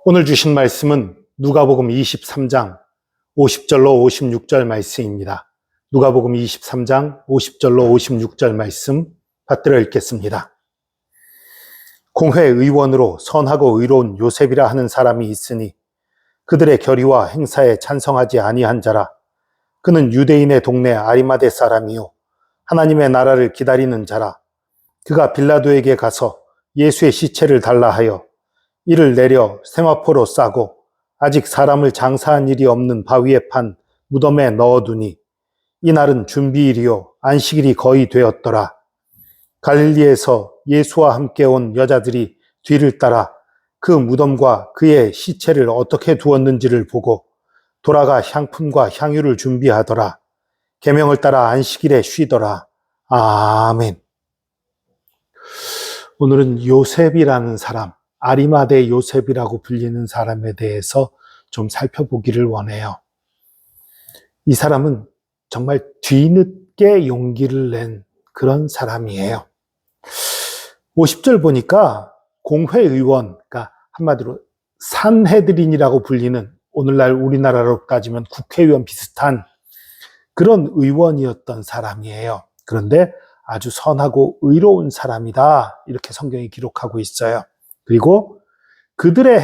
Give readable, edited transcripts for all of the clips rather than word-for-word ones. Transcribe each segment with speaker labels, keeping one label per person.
Speaker 1: 오늘 주신 말씀은 누가복음 23장 50절로 56절 말씀입니다. 누가복음 23장 50절로 56절 말씀 받들어 읽겠습니다. 공회의원으로 선하고 의로운 요셉이라 하는 사람이 있으니 그들의 결의와 행사에 찬성하지 아니한 자라. 그는 유대인의 동네 아리마대 사람이요 하나님의 나라를 기다리는 자라. 그가 빌라도에게 가서 예수의 시체를 달라 하여 이를 내려 세마포로 싸고 아직 사람을 장사한 일이 없는 바위에 판 무덤에 넣어두니 이날은 준비일이요 안식일이 거의 되었더라. 갈릴리에서 예수와 함께 온 여자들이 뒤를 따라 그 무덤과 그의 시체를 어떻게 두었는지를 보고 돌아가 향품과 향유를 준비하더라. 계명을 따라 안식일에 쉬더라. 아멘. 오늘은 요셉이라는 사람, 아리마대 요셉이라고 불리는 사람에 대해서 좀 살펴보기를 원해요. 이 사람은 정말 뒤늦게 용기를 낸 그런 사람이에요. 50절 보니까 공회의원, 그러니까 한마디로 산헤드린이라고 불리는 오늘날 우리나라로 따지면 국회의원 비슷한 그런 의원이었던 사람이에요. 그런데 아주 선하고 의로운 사람이다, 이렇게 성경이 기록하고 있어요. 그리고 그들의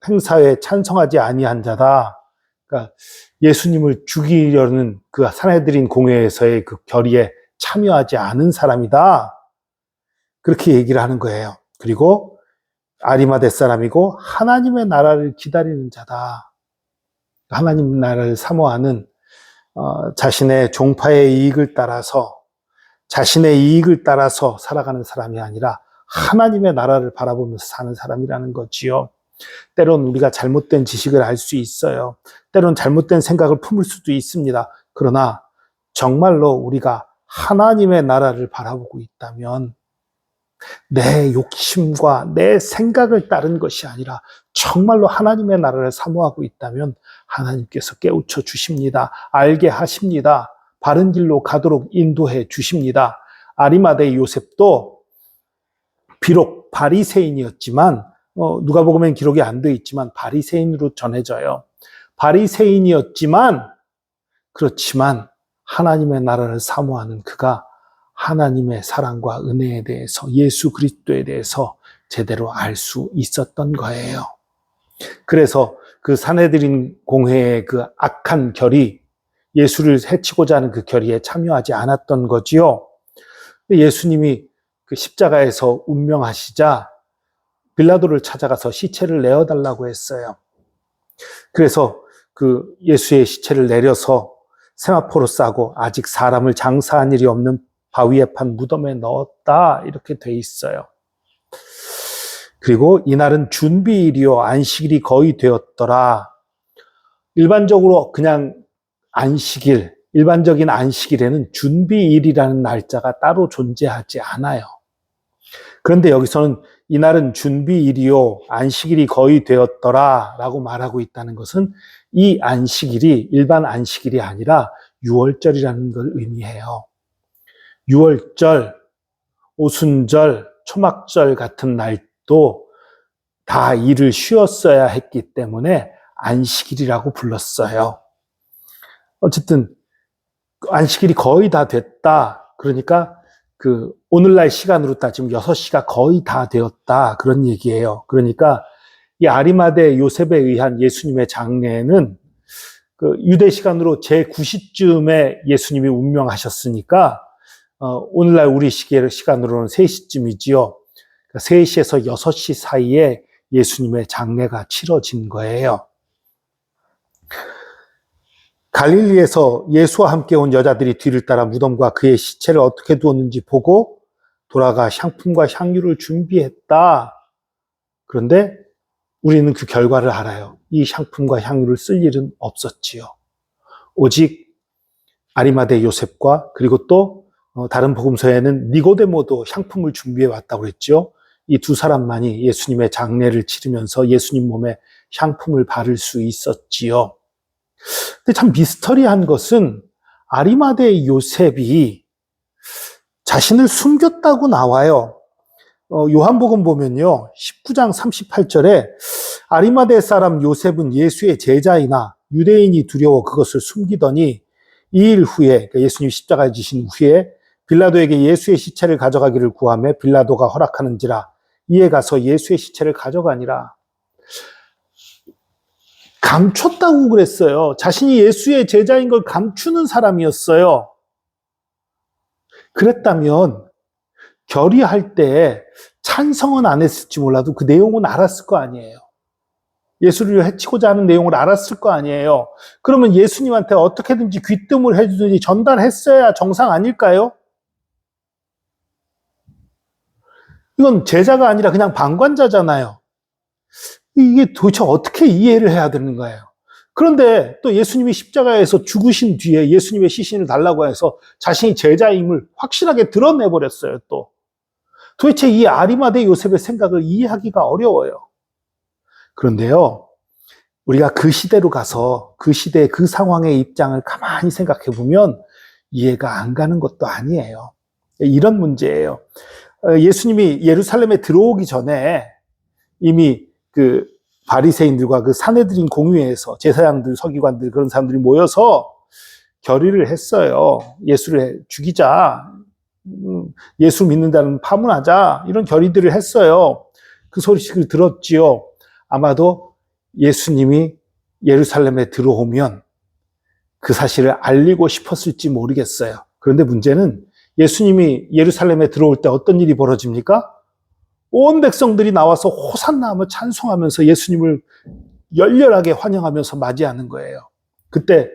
Speaker 1: 행사에 찬성하지 아니한 자다. 그러니까 예수님을 죽이려는 그 산헤드린 공회에서의 그 결의에 참여하지 않은 사람이다. 그렇게 얘기를 하는 거예요. 그리고 아리마대 사람이고 하나님의 나라를 기다리는 자다. 하나님 나라를 사모하는 자신의 종파의 이익을 따라서 자신의 이익을 따라서 살아가는 사람이 아니라 하나님의 나라를 바라보면서 사는 사람이라는 거지요. 때론 우리가 잘못된 지식을 알 수 있어요. 때론 잘못된 생각을 품을 수도 있습니다. 그러나 정말로 우리가 하나님의 나라를 바라보고 있다면 내 욕심과 내 생각을 따른 것이 아니라 정말로 하나님의 나라를 사모하고 있다면 하나님께서 깨우쳐 주십니다. 알게 하십니다. 바른 길로 가도록 인도해 주십니다. 아리마대 요셉도 비록 바리새인이었지만 누가복음엔 기록이 안 되어 있지만 바리새인으로 전해져요. 바리새인이었지만 그렇지만 하나님의 나라를 사모하는 그가 하나님의 사랑과 은혜에 대해서 예수 그리스도에 대해서 제대로 알 수 있었던 거예요. 그래서 그 산헤드린 공회의 그 악한 결의, 예수를 해치고자 하는 그 결의에 참여하지 않았던 거지요. 예수님이 그 십자가에서 운명하시자 빌라도를 찾아가서 시체를 내어달라고 했어요. 그래서 그 예수의 시체를 내려서 세마포로 싸고 아직 사람을 장사한 일이 없는 바위에 판 무덤에 넣었다, 이렇게 돼 있어요. 그리고 이날은 준비일이요 안식일이 거의 되었더라. 일반적으로 그냥 안식일, 일반적인 안식일에는 준비일이라는 날짜가 따로 존재하지 않아요. 그런데 여기서는 이날은 준비일이요 안식일이 거의 되었더라 라고 말하고 있다는 것은 이 안식일이 일반 안식일이 아니라 유월절이라는 걸 의미해요. 유월절, 오순절, 초막절 같은 날도 다 일을 쉬었어야 했기 때문에 안식일이라고 불렀어요. 어쨌든 안식일이 거의 다 됐다. 그러니까 그 오늘날 시간으로 따지면 6시가 거의 다 되었다, 그런 얘기예요. 그러니까 이 아리마대 요셉에 의한 예수님의 장례는 그 유대 시간으로 제9시쯤에 예수님이 운명하셨으니까 오늘날 우리 시간으로는 3시쯤이지요. 3시에서 6시 사이에 예수님의 장례가 치러진 거예요. 갈릴리에서 예수와 함께 온 여자들이 뒤를 따라 무덤과 그의 시체를 어떻게 두었는지 보고 돌아가 향품과 향유를 준비했다. 그런데 우리는 그 결과를 알아요. 이 향품과 향유를 쓸 일은 없었지요. 오직 아리마대 요셉과 그리고 또 다른 복음서에는 니고데모도 향품을 준비해 왔다고 그랬죠. 이 두 사람만이 예수님의 장례를 치르면서 예수님 몸에 향품을 바를 수 있었지요. 근데 참 미스터리한 것은 아리마대 요셉이 자신을 숨겼다고 나와요. 요한복음 보면요, 19장 38절에 아리마대 사람 요셉은 예수의 제자이나 유대인이 두려워 그것을 숨기더니 2일 후에, 그러니까 예수님이 십자가에 지신 후에 빌라도에게 예수의 시체를 가져가기를 구하며 빌라도가 허락하는지라 이에 가서 예수의 시체를 가져가니라. 감췄다고 그랬어요. 자신이 예수의 제자인 걸 감추는 사람이었어요. 그랬다면 결의할 때 찬성은 안 했을지 몰라도 그 내용은 알았을 거 아니에요. 예수를 해치고자 하는 내용을 알았을 거 아니에요. 그러면 예수님한테 어떻게든지 귀뜸을 해주든지 전달했어야 정상 아닐까요? 이건 제자가 아니라 그냥 방관자잖아요. 이게 도대체 어떻게 이해를 해야 되는 거예요? 그런데 또 예수님이 십자가에서 죽으신 뒤에 예수님의 시신을 달라고 해서 자신이 제자임을 확실하게 드러내버렸어요, 또. 도대체 이 아리마대 요셉의 생각을 이해하기가 어려워요. 그런데요, 우리가 그 시대로 가서 그 시대 그 상황의 입장을 가만히 생각해 보면 이해가 안 가는 것도 아니에요. 이런 문제예요. 예수님이 예루살렘에 들어오기 전에 이미 그 바리새인들과 그 산헤드린 공회에서 제사장들, 서기관들 그런 사람들이 모여서 결의를 했어요. 예수를 죽이자, 예수 믿는다는 파문하자, 이런 결의들을 했어요. 그 소식을 들었지요. 아마도 예수님이 예루살렘에 들어오면 그 사실을 알리고 싶었을지 모르겠어요. 그런데 문제는 예수님이 예루살렘에 들어올 때 어떤 일이 벌어집니까? 온 백성들이 나와서 호산나 하며 찬송하면서 예수님을 열렬하게 환영하면서 맞이하는 거예요. 그때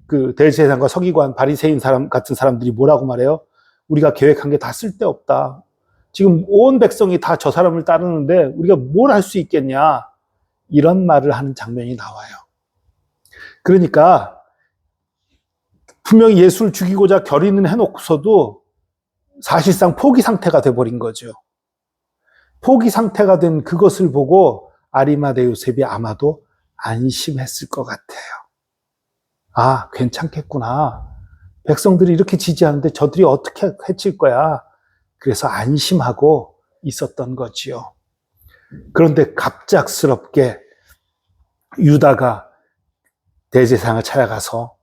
Speaker 1: 그 대제사장과 서기관, 바리새인 사람 같은 사람들이 뭐라고 말해요? 우리가 계획한 게 다 쓸데없다. 지금 온 백성이 다 저 사람을 따르는데 우리가 뭘 할 수 있겠냐? 이런 말을 하는 장면이 나와요. 그러니까 분명히 예수를 죽이고자 결의는 해놓고서도 사실상 포기 상태가 돼버린 거죠. 포기 상태가 된 그것을 보고 아리마대 요셉이 아마도 안심했을 것 같아요. 아, 괜찮겠구나. 백성들이 이렇게 지지하는데 저들이 어떻게 해칠 거야. 그래서 안심하고 있었던 거지요. 그런데 갑작스럽게 유다가 대제사장을 찾아가서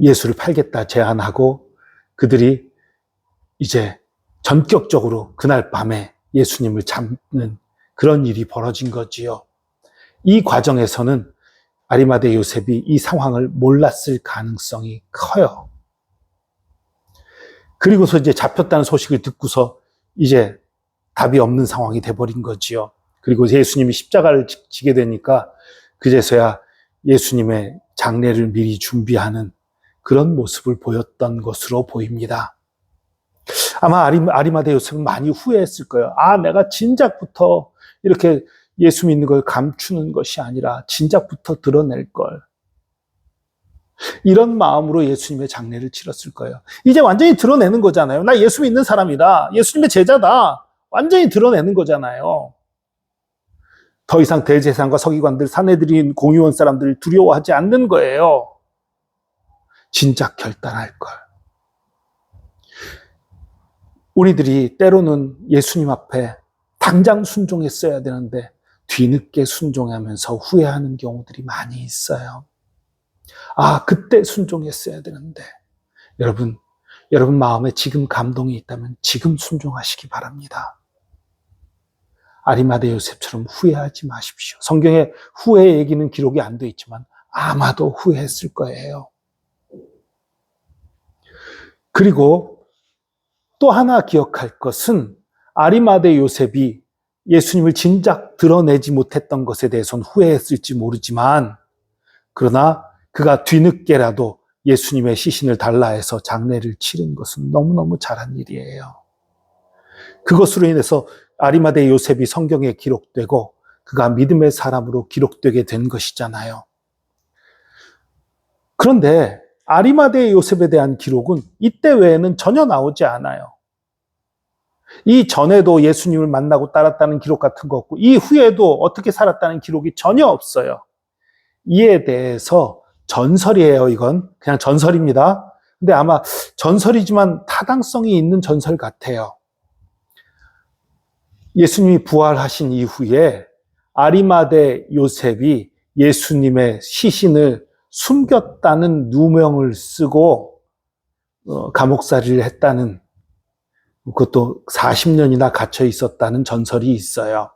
Speaker 1: 예수를 팔겠다 제안하고 그들이 이제 전격적으로 그날 밤에 예수님을 잡는 그런 일이 벌어진 거지요. 이 과정에서는 아리마대 요셉이 이 상황을 몰랐을 가능성이 커요. 그리고서 이제 잡혔다는 소식을 듣고서 이제 답이 없는 상황이 돼버린 거지요. 그리고 예수님이 십자가를 지게 되니까 그제서야 예수님의 장례를 미리 준비하는 그런 모습을 보였던 것으로 보입니다. 아마 아리마대 요셉은 많이 후회했을 거예요. 아, 내가 진작부터 이렇게 예수 믿는 걸 감추는 것이 아니라 진작부터 드러낼 걸. 이런 마음으로 예수님의 장례를 치렀을 거예요. 이제 완전히 드러내는 거잖아요. 나 예수 믿는 사람이다. 예수님의 제자다. 완전히 드러내는 거잖아요. 더 이상 대제사장과 서기관들, 산헤드린 공의원 사람들을 두려워하지 않는 거예요. 진작 결단할 걸. 우리들이 때로는 예수님 앞에 당장 순종했어야 되는데 뒤늦게 순종하면서 후회하는 경우들이 많이 있어요. 아, 그때 순종했어야 되는데. 여러분 마음에 지금 감동이 있다면 지금 순종하시기 바랍니다. 아리마대 요셉처럼 후회하지 마십시오. 성경에 후회 얘기는 기록이 안 돼 있지만 아마도 후회했을 거예요. 그리고 또 하나 기억할 것은 아리마대 요셉이 예수님을 진작 드러내지 못했던 것에 대해서는 후회했을지 모르지만 그러나 그가 뒤늦게라도 예수님의 시신을 달라 해서 장례를 치른 것은 너무너무 잘한 일이에요. 그것으로 인해서 아리마대 요셉이 성경에 기록되고 그가 믿음의 사람으로 기록되게 된 것이잖아요. 그런데 아리마대 요셉에 대한 기록은 이때 외에는 전혀 나오지 않아요. 이 전에도 예수님을 만나고 따랐다는 기록 같은 거 없고 이 후에도 어떻게 살았다는 기록이 전혀 없어요. 이에 대해서 전설이에요. 이건 그냥 전설입니다. 근데 아마 전설이지만 타당성이 있는 전설 같아요. 예수님이 부활하신 이후에 아리마대 요셉이 예수님의 시신을 숨겼다는 누명을 쓰고 감옥살이를 했다는, 그것도 40년이나 gat혀 있었다는 전설이 있어요.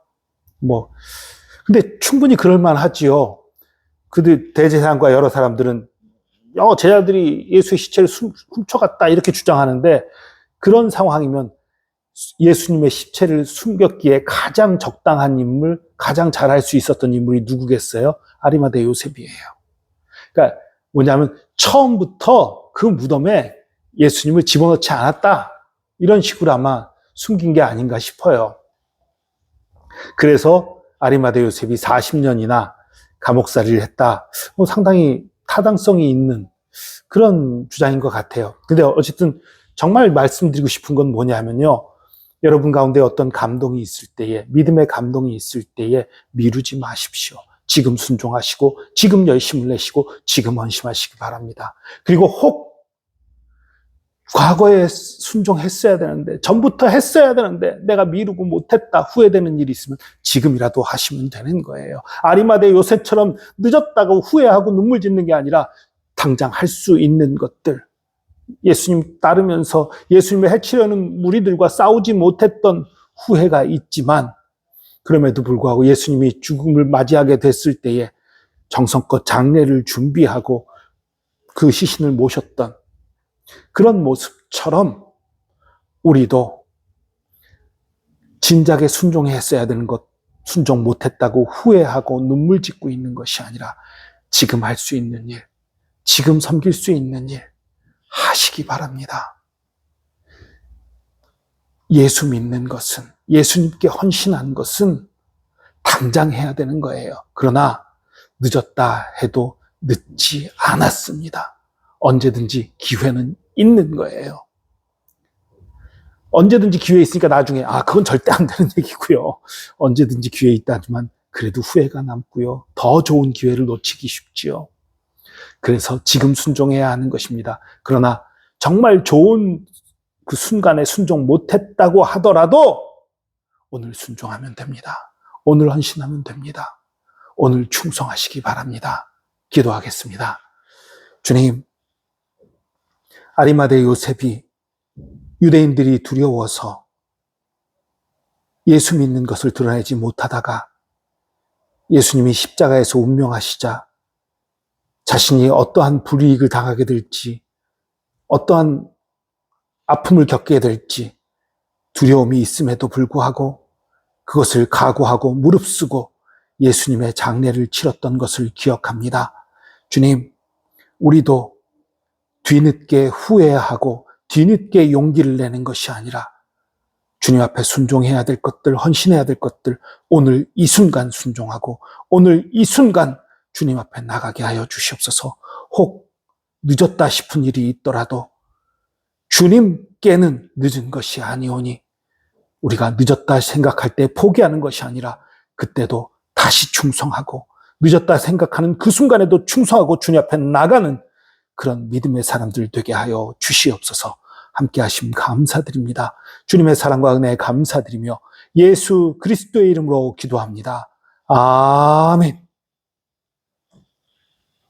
Speaker 1: 근데 충분히 그럴만하지요. 대제사장과 여러 사람들은 제자들이 예수의 시체를 훔쳐갔다 이렇게 주장하는데, 그런 상황이면 예수님의 시체를 숨겼기에 가장 적당한 인물, 가장 잘할 수 있었던 인물이 누구겠어요? 아리마대 요셉이에요. 그러니까 뭐냐면 처음부터 그 무덤에 예수님을 집어넣지 않았다, 이런 식으로 아마 숨긴 게 아닌가 싶어요. 그래서 아리마대 요셉이 40년이나 감옥살이를 했다. 상당히 타당성이 있는 그런 주장인 것 같아요. 근데 어쨌든 정말 말씀드리고 싶은 건 뭐냐면요, 여러분 가운데 어떤 감동이 있을 때에, 믿음의 감동이 있을 때에 미루지 마십시오. 지금 순종하시고, 지금 열심을 내시고, 지금 헌신하시기 바랍니다. 그리고 혹 과거에 순종했어야 되는데, 전부터 했어야 되는데 내가 미루고 못했다, 후회되는 일이 있으면 지금이라도 하시면 되는 거예요. 아리마대 요셉처럼 늦었다고 후회하고 눈물 짓는 게 아니라 당장 할 수 있는 것들, 예수님 따르면서 예수님을 해치려는 무리들과 싸우지 못했던 후회가 있지만, 그럼에도 불구하고 예수님이 죽음을 맞이하게 됐을 때에 정성껏 장례를 준비하고 그 시신을 모셨던 그런 모습처럼 우리도 진작에 순종했어야 되는 것, 순종 못했다고 후회하고 눈물 짓고 있는 것이 아니라 지금 할 수 있는 일, 지금 섬길 수 있는 일 하시기 바랍니다. 예수 믿는 것은, 예수님께 헌신한 것은 당장 해야 되는 거예요. 그러나 늦었다 해도 늦지 않았습니다. 언제든지 기회는 있는 거예요. 언제든지 기회 있으니까 나중에 그건 절대 안 되는 얘기고요. 언제든지 기회 있다지만 그래도 후회가 남고요. 더 좋은 기회를 놓치기 쉽지요. 그래서 지금 순종해야 하는 것입니다. 그러나 정말 좋은 그 순간에 순종 못했다고 하더라도 오늘 순종하면 됩니다. 오늘 헌신하면 됩니다. 오늘 충성하시기 바랍니다. 기도하겠습니다. 주님, 아리마대 요셉이 유대인들이 두려워서 예수 믿는 것을 드러내지 못하다가 예수님이 십자가에서 운명하시자 자신이 어떠한 불이익을 당하게 될지, 어떠한 아픔을 겪게 될지 두려움이 있음에도 불구하고 그것을 각오하고 무릅쓰고 예수님의 장례를 치렀던 것을 기억합니다. 주님, 우리도 뒤늦게 후회하고 뒤늦게 용기를 내는 것이 아니라 주님 앞에 순종해야 될 것들, 헌신해야 될 것들, 오늘 이 순간 순종하고 오늘 이 순간 주님 앞에 나가게 하여 주시옵소서. 혹 늦었다 싶은 일이 있더라도 주님께는 늦은 것이 아니오니 우리가 늦었다 생각할 때 포기하는 것이 아니라 그때도 다시 충성하고 늦었다 생각하는 그 순간에도 충성하고 주님 앞에 나가는 그런 믿음의 사람들 되게 하여 주시옵소서. 함께 하심 감사드립니다. 주님의 사랑과 은혜에 감사드리며 예수 그리스도의 이름으로 기도합니다. 아멘.